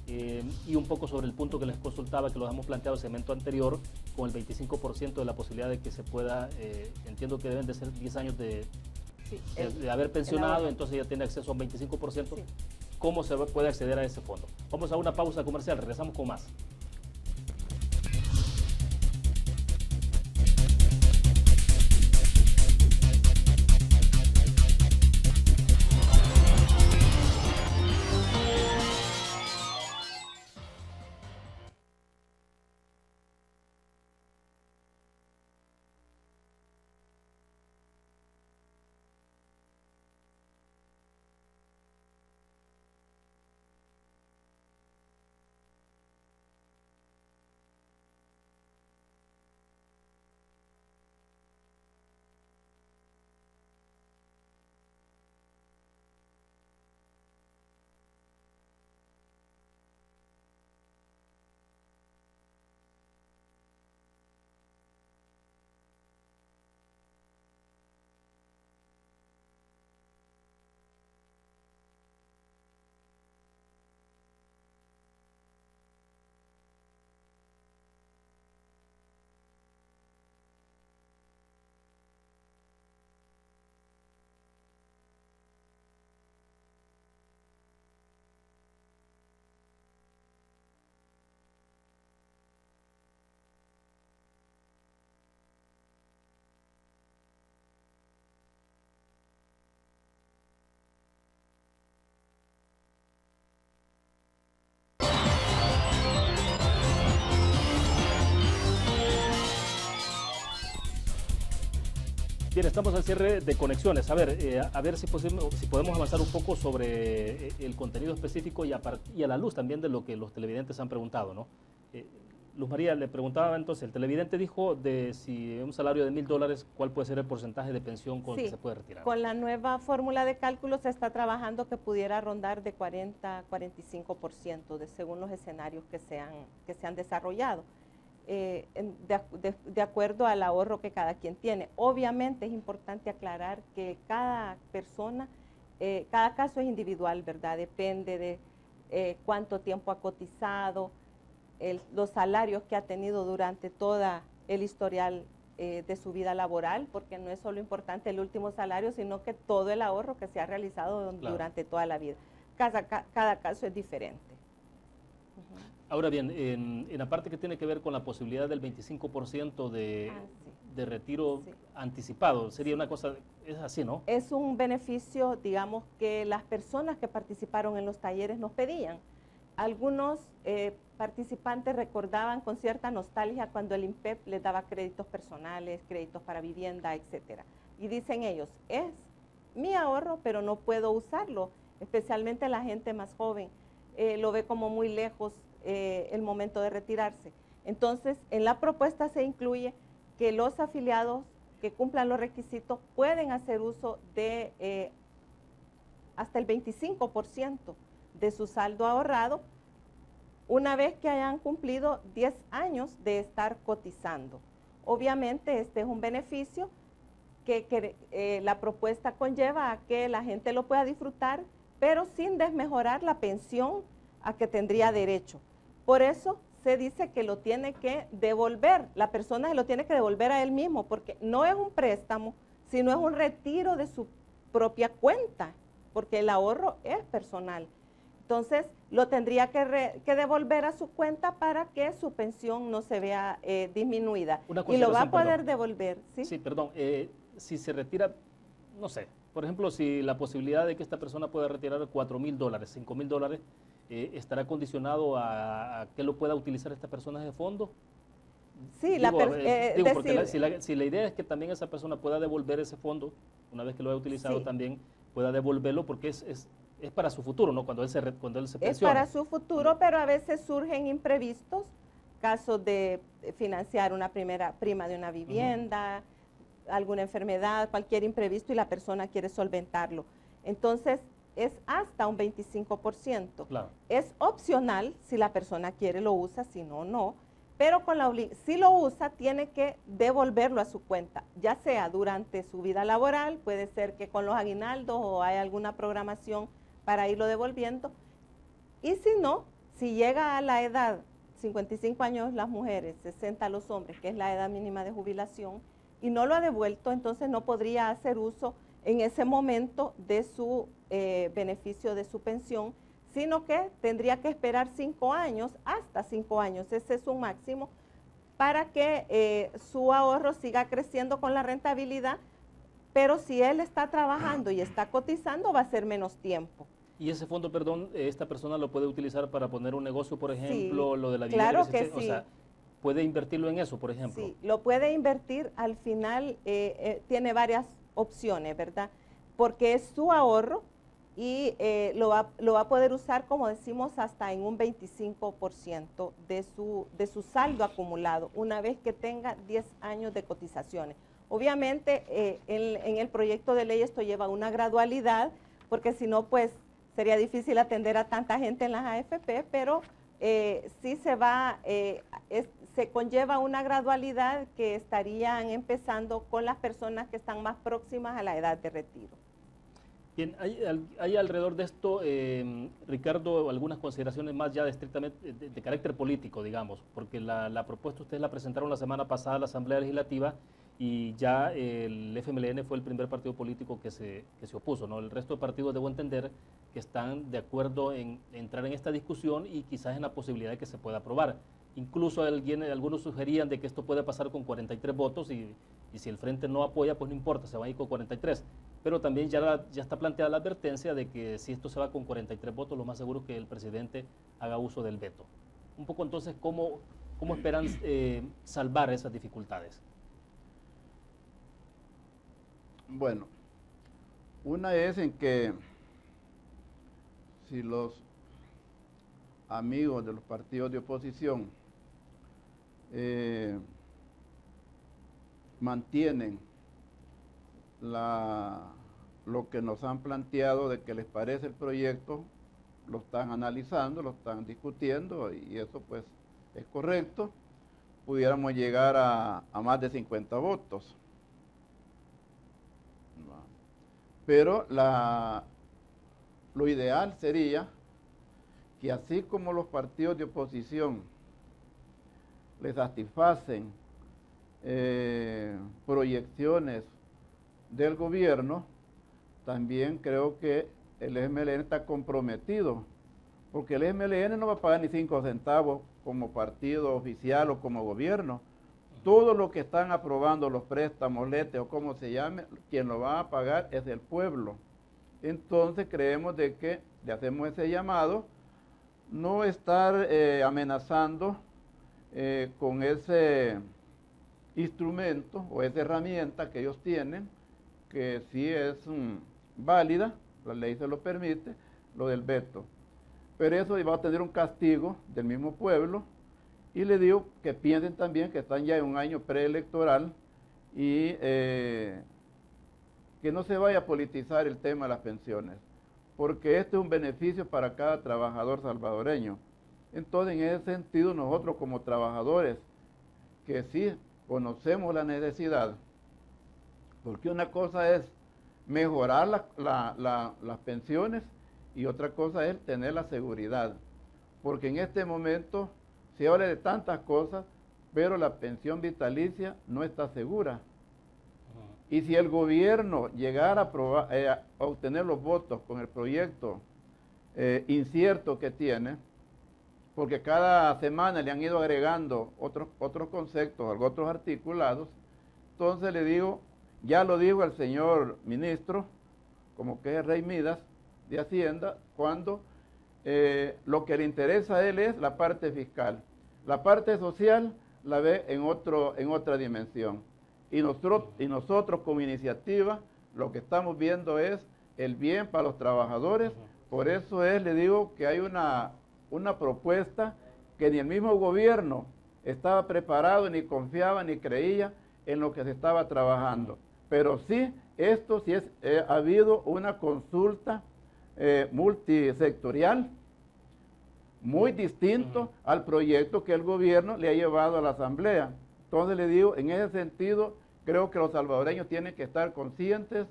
y un poco sobre el punto que les consultaba, que lo hemos planteado en el segmento anterior, con el 25% de la posibilidad de que se pueda, entiendo que deben de ser 10 años de haber pensionado, entonces ya tiene acceso a un 25%. Sí. ¿Cómo se puede acceder a ese fondo? Vamos a una pausa comercial, regresamos con más. Bien, estamos al cierre de conexiones. A ver si podemos avanzar un poco sobre el contenido específico y a la luz también de lo que los televidentes han preguntado, ¿no? Luz María, le preguntaba entonces, el televidente dijo de si un salario de $1,000, ¿cuál puede ser el porcentaje de pensión con que se puede retirar? Con la nueva fórmula de cálculo se está trabajando que pudiera rondar de 40 a 45% según los escenarios que se han desarrollado. De acuerdo al ahorro que cada quien tiene. Obviamente es importante aclarar que cada persona, cada caso es individual, ¿verdad? Depende de cuánto tiempo ha cotizado, los salarios que ha tenido durante toda el historial de su vida laboral, porque no es solo importante el último salario, sino que todo el ahorro que se ha realizado durante toda la vida. Cada caso es diferente. Ahora bien, en la parte que tiene que ver con la posibilidad del 25% de retiro anticipado, sería una cosa, es así, ¿no? Es un beneficio, digamos, que las personas que participaron en los talleres nos pedían. Algunos participantes recordaban con cierta nostalgia cuando el INPEP les daba créditos personales, créditos para vivienda, etcétera. Y dicen ellos, es mi ahorro, pero no puedo usarlo, especialmente la gente más joven, lo ve como muy lejos el momento de retirarse. Entonces, en la propuesta se incluye que los afiliados que cumplan los requisitos pueden hacer uso de hasta el 25% de su saldo ahorrado una vez que hayan cumplido 10 años de estar cotizando. Obviamente este es un beneficio que la propuesta conlleva a que la gente lo pueda disfrutar, pero sin desmejorar la pensión a que tendría derecho. Por eso se dice que lo tiene que devolver, la persona se lo tiene que devolver a él mismo, porque no es un préstamo, sino es un retiro de su propia cuenta, porque el ahorro es personal. Entonces, lo tendría que devolver a su cuenta para que su pensión no se vea disminuida. Y lo va a poder devolver. Sí, perdón. Si se retira, no sé, por ejemplo, si la posibilidad de que esta persona pueda retirar $4,000, $5,000, ¿estará condicionado a que lo pueda utilizar esta persona de fondo? Sí, porque si la idea es que también esa persona pueda devolver ese fondo, una vez que lo haya utilizado también pueda devolverlo, porque es es para su futuro, ¿no? Cuando él se pensione. Es para su futuro, pero a veces surgen imprevistos, casos de financiar una primera prima de una vivienda, alguna enfermedad, cualquier imprevisto y la persona quiere solventarlo. Entonces, es hasta un 25%. Claro. Es opcional, si la persona quiere lo usa, si no, no. Pero si lo usa, tiene que devolverlo a su cuenta, ya sea durante su vida laboral, puede ser que con los aguinaldos o hay alguna programación para irlo devolviendo. Y si no, si llega a la edad, 55 años las mujeres, 60 los hombres, que es la edad mínima de jubilación, y no lo ha devuelto, entonces no podría hacer uso en ese momento de su beneficio de su pensión, sino que tendría que esperar 5 años, hasta 5 años, ese es un máximo, para que su ahorro siga creciendo con la rentabilidad, pero si él está trabajando y está cotizando, va a ser menos tiempo. Y ese fondo, perdón, esta persona lo puede utilizar para poner un negocio, por ejemplo, Sí, lo de la vivienda. claro que sí. O sea, puede invertirlo en eso, por ejemplo. Sí, lo puede invertir, al final tiene varias opciones, ¿verdad? Porque es su ahorro y lo va a poder usar, como decimos, hasta en un 25% de su saldo acumulado, una vez que tenga 10 años de cotizaciones. Obviamente, en el proyecto de ley esto lleva una gradualidad, porque si no, pues sería difícil atender a tanta gente en las AFP, pero sí se conlleva una gradualidad que estarían empezando con las personas que están más próximas a la edad de retiro. Bien, hay alrededor de esto, Ricardo, algunas consideraciones más ya estrictamente de carácter político, digamos, porque la propuesta ustedes la presentaron la semana pasada a la Asamblea Legislativa y ya el FMLN fue el primer partido político que se opuso, ¿no? El resto de partidos, debo entender, que están de acuerdo en entrar en esta discusión y quizás en la posibilidad de que se pueda aprobar. Incluso algunos sugerían de que esto puede pasar con 43 votos y si el Frente no apoya, pues no importa, se va a ir con 43. Pero también ya está planteada la advertencia de que si esto se va con 43 votos, lo más seguro es que el presidente haga uso del veto. Un poco entonces, ¿cómo esperan salvar esas dificultades? Bueno, una es en que si los amigos de los partidos de oposición mantienen lo que nos han planteado de que les parece el proyecto, lo están analizando, lo están discutiendo y eso pues es correcto, pudiéramos llegar a más de 50 votos. Pero lo ideal sería que así como los partidos de oposición les satisfacen proyecciones del gobierno, también creo que el FMLN está comprometido, porque el FMLN no va a pagar ni 5 centavos como partido oficial o como gobierno. Todo lo que están aprobando, los préstamos, letes o como se llame, quien lo va a pagar es el pueblo. Entonces creemos de que le hacemos ese llamado, no estar amenazando con ese instrumento o esa herramienta que ellos tienen, que sí es válida, la ley se lo permite, lo del veto. Pero eso va a tener un castigo del mismo pueblo. Y le digo que piensen también que están ya en un año preelectoral y que no se vaya a politizar el tema de las pensiones, porque este es un beneficio para cada trabajador salvadoreño. Entonces, en ese sentido, nosotros como trabajadores, que sí conocemos la necesidad, porque una cosa es mejorar las pensiones y otra cosa es tener la seguridad, porque en este momento se habla de tantas cosas, pero la pensión vitalicia no está segura. Y si el gobierno llegara a obtener los votos con el proyecto incierto que tiene, porque cada semana le han ido agregando otros conceptos, otros articulados, entonces le digo, ya lo dijo el señor ministro, como que es el rey Midas de Hacienda, cuando lo que le interesa a él es la parte fiscal. La parte social la ve en otra dimensión. Y nosotros como iniciativa lo que estamos viendo es el bien para los trabajadores, Por eso le digo que hay una propuesta que ni el mismo gobierno estaba preparado, ni confiaba, ni creía en lo que se estaba trabajando. Pero sí, esto sí ha habido una consulta multisectorial, muy distinto al proyecto que el gobierno le ha llevado a la Asamblea. Entonces le digo, en ese sentido, creo que los salvadoreños tienen que estar conscientes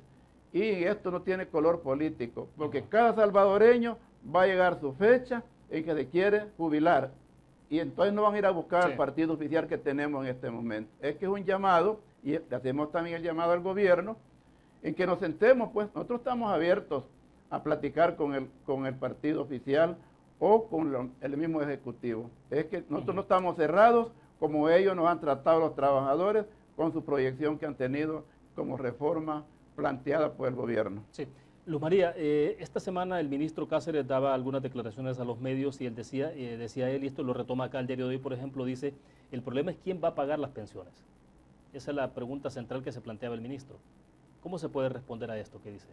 y esto no tiene color político, porque cada salvadoreño va a llegar su fecha en que se quiere jubilar y entonces no van a ir a buscar al partido oficial que tenemos en este momento. Es que es un llamado, y le hacemos también el llamado al gobierno, en que nos sentemos, pues nosotros estamos abiertos a platicar con el partido oficial o con el mismo ejecutivo. Es que nosotros no estamos cerrados como ellos nos han tratado los trabajadores con su proyección que han tenido como reforma planteada por el gobierno. Sí. Luz María, esta semana el ministro Cáceres daba algunas declaraciones a los medios y él decía él, y esto lo retoma acá el diario de hoy, por ejemplo, dice, el problema es quién va a pagar las pensiones. Esa es la pregunta central que se planteaba el ministro. ¿Cómo se puede responder a esto? ¿Qué dice?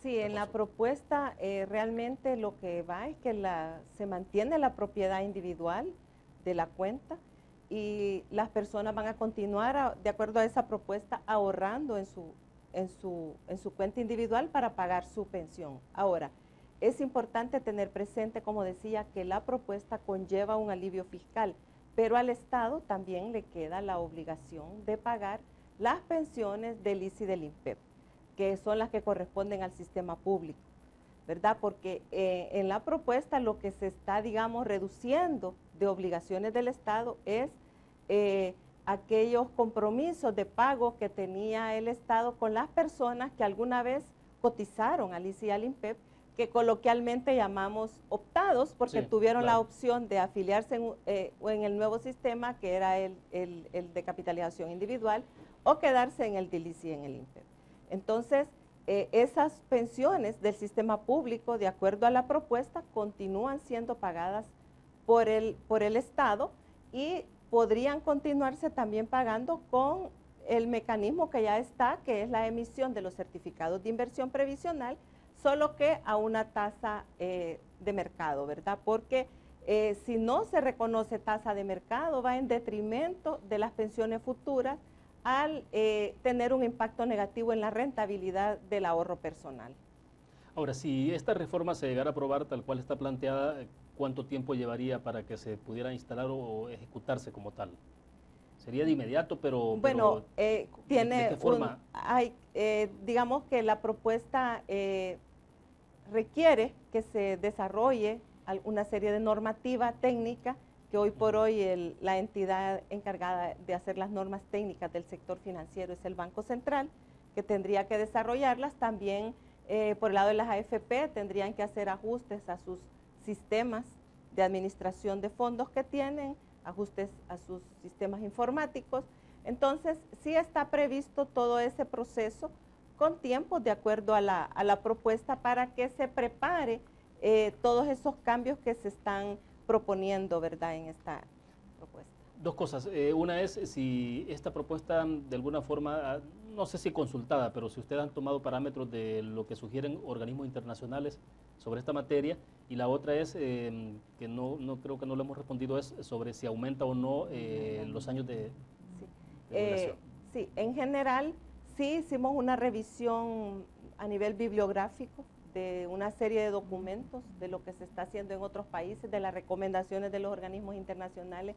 Sí, en la propuesta realmente lo que va es que se mantiene la propiedad individual de la cuenta y las personas van a continuar, de acuerdo a esa propuesta, ahorrando en su cuenta individual para pagar su pensión. Ahora, es importante tener presente, como decía, que la propuesta conlleva un alivio fiscal, pero al Estado también le queda la obligación de pagar las pensiones del ICS y del INPEP, que son las que corresponden al sistema público, ¿verdad? Porque en la propuesta lo que se está, digamos, reduciendo de obligaciones del Estado es aquellos compromisos de pago que tenía el Estado con las personas que alguna vez cotizaron al ICS y al INPEP, que coloquialmente llamamos optados, porque tuvieron la opción de afiliarse en el nuevo sistema, que era el de capitalización individual, o quedarse en el del ICS y en el INPEP. Entonces, esas pensiones del sistema público, de acuerdo a la propuesta, continúan siendo pagadas por el Estado y podrían continuarse también pagando con el mecanismo que ya está, que es la emisión de los certificados de inversión previsional, solo que a una tasa de mercado, ¿verdad? Porque si no se reconoce tasa de mercado, va en detrimento de las pensiones futuras al tener un impacto negativo en la rentabilidad del ahorro personal. Ahora, si esta reforma se llegara a aprobar tal cual está planteada, ¿cuánto tiempo llevaría para que se pudiera instalar o ejecutarse como tal? Sería de inmediato, pero... Bueno, tiene ¿de qué forma? Digamos que la propuesta requiere que se desarrolle una serie de normativa técnica que hoy por hoy la entidad encargada de hacer las normas técnicas del sector financiero es el Banco Central, que tendría que desarrollarlas. También por el lado de las AFP tendrían que hacer ajustes a sus sistemas de administración de fondos que tienen, ajustes a sus sistemas informáticos. Entonces, sí está previsto todo ese proceso con tiempo de acuerdo a la propuesta para que se prepare todos esos cambios que se están proponiendo, ¿verdad?, en esta propuesta. Dos cosas. Una es si esta propuesta de alguna forma, no sé si consultada, pero si ustedes han tomado parámetros de lo que sugieren organismos internacionales sobre esta materia, y la otra es, que no creo que no le hemos respondido, es sobre si aumenta o no los años de jubilación. Sí, en general sí hicimos una revisión a nivel bibliográfico de una serie de documentos de lo que se está haciendo en otros países, de las recomendaciones de los organismos internacionales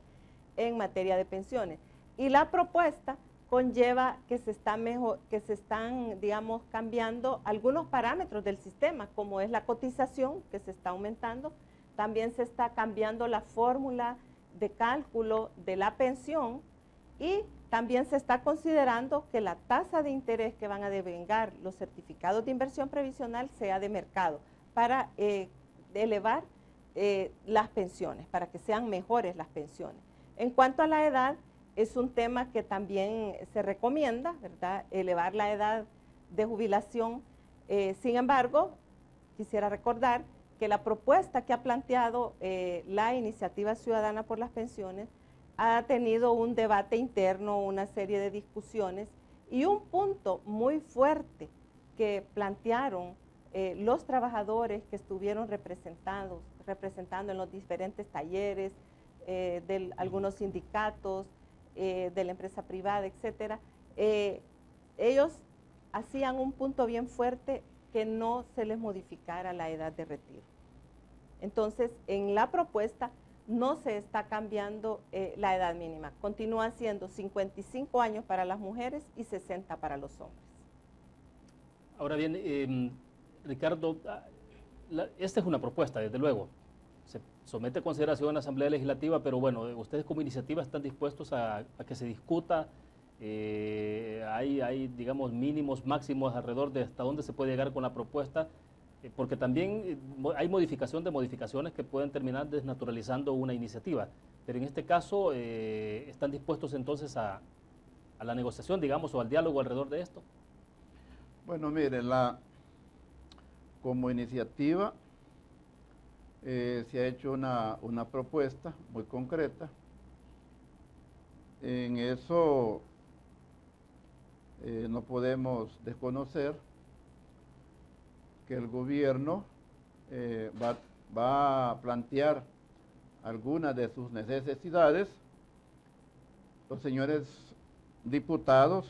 en materia de pensiones. Y la propuesta conlleva que se están, digamos, cambiando algunos parámetros del sistema, como es la cotización, que se está aumentando. También se está cambiando la fórmula de cálculo de la pensión y también se está considerando que la tasa de interés que van a devengar los certificados de inversión previsional sea de mercado para elevar las pensiones, para que sean mejores las pensiones. En cuanto a la edad, es un tema que también se recomienda, ¿verdad?, elevar la edad de jubilación. Sin embargo, quisiera recordar que la propuesta que ha planteado la Iniciativa Ciudadana por las Pensiones ha tenido un debate interno, una serie de discusiones, y un punto muy fuerte que plantearon los trabajadores que estuvieron representando en los diferentes talleres, de algunos sindicatos, de la empresa privada, etcétera, ellos hacían un punto bien fuerte que no se les modificara la edad de retiro. Entonces, en la propuesta no se está cambiando la edad mínima, continúa siendo 55 años para las mujeres y 60 para los hombres. Ahora bien, Ricardo, esta es una propuesta, desde luego. Se somete a consideración en la Asamblea Legislativa, pero bueno, ustedes como iniciativa están dispuestos a que se discuta. Hay, digamos, mínimos, máximos alrededor de hasta dónde se puede llegar con la propuesta, porque también hay modificación de modificaciones que pueden terminar desnaturalizando una iniciativa. Pero en este caso, ¿están dispuestos entonces a la negociación, digamos, o al diálogo alrededor de esto? Bueno, mire, como iniciativa se ha hecho una propuesta muy concreta. En eso no podemos desconocer que el gobierno va a plantear algunas de sus necesidades. Los señores diputados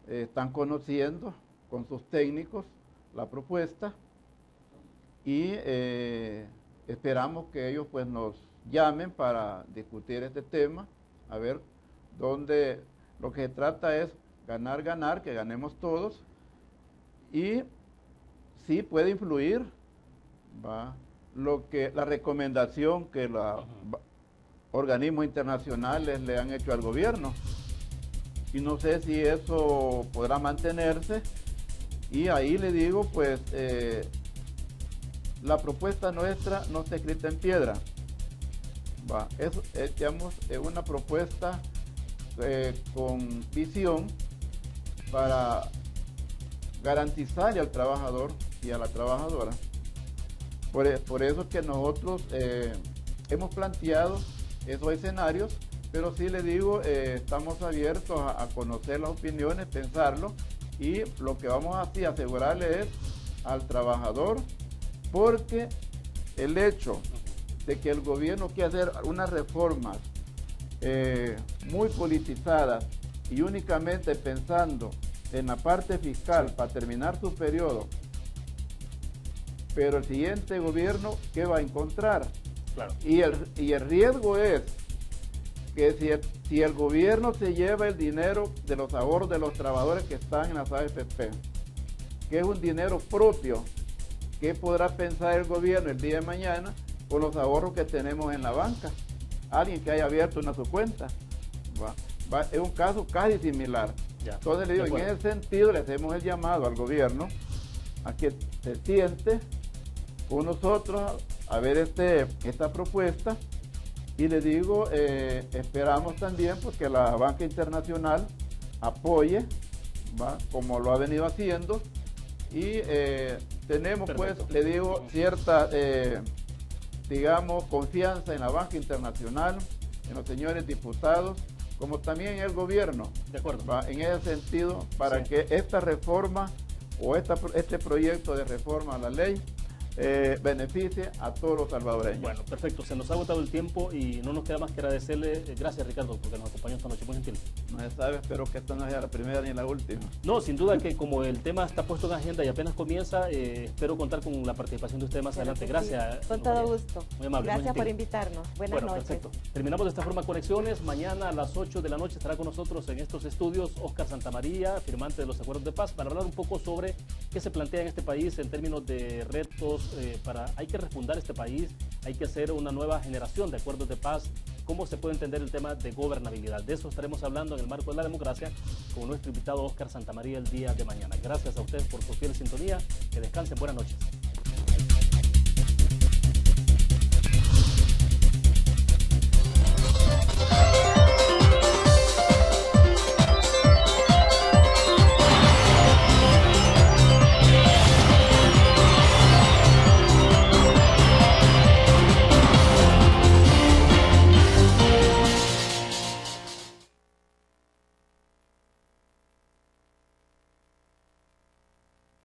están conociendo con sus técnicos la propuesta y esperamos que ellos pues nos llamen para discutir este tema, a ver dónde lo que se trata es ganar, que ganemos todos, y sí puede influir la recomendación que los organismos internacionales le han hecho al gobierno, y no sé si eso podrá mantenerse. Y ahí le digo, pues, la propuesta nuestra no está escrita en piedra. Es una propuesta con visión para garantizarle al trabajador y a la trabajadora. Por eso que nosotros hemos planteado esos escenarios, pero sí le digo, estamos abiertos a conocer las opiniones, pensarlo. Y lo que vamos a asegurarle es al trabajador, porque el hecho de que el gobierno quiera hacer unas reformas muy politizadas y únicamente pensando en la parte fiscal para terminar su periodo, pero el siguiente gobierno, ¿qué va a encontrar? Claro. Y el riesgo es que si el gobierno se lleva el dinero de los ahorros de los trabajadores que están en las AFP, que es un dinero propio, ¿qué podrá pensar el gobierno el día de mañana con los ahorros que tenemos en la banca? Alguien que haya abierto una su cuenta. Es un caso casi similar. Ya. Entonces le digo, en ese sentido le hacemos el llamado al gobierno a que se siente con nosotros a ver esta propuesta. Y le digo, esperamos también porque la banca internacional apoye, como lo ha venido haciendo, y tenemos, perfecto, pues, le digo, cierta, digamos, confianza en la banca internacional, en los señores diputados, como también en el gobierno. De acuerdo. En ese sentido, para que esta reforma o este proyecto de reforma a la ley beneficie a todos los salvadoreños. Bueno, perfecto, se nos ha agotado el tiempo y no nos queda más que agradecerle. Gracias, Ricardo, porque nos acompañó esta noche, muy gentil. No se sabe, espero que esta no sea la primera ni la última. No, sin duda que como el tema está puesto en agenda y apenas comienza, espero contar con la participación de ustedes más adelante. Gracias. Con todo gusto. Muy amable. Gracias por invitarnos. Buenas noches. Perfecto. Terminamos de esta forma Conexiones. Mañana a las 8 de la noche estará con nosotros en estos estudios Óscar Santamaría, firmante de los acuerdos de paz, para hablar un poco sobre qué se plantea en este país en términos de retos hay que refundar este país, hay que hacer una nueva generación de acuerdos de paz, cómo se puede entender el tema de gobernabilidad. De eso estaremos hablando en el marco de la democracia con nuestro invitado Óscar Santamaría el día de mañana. Gracias a ustedes por su fiel sintonía, que descansen, buenas noches.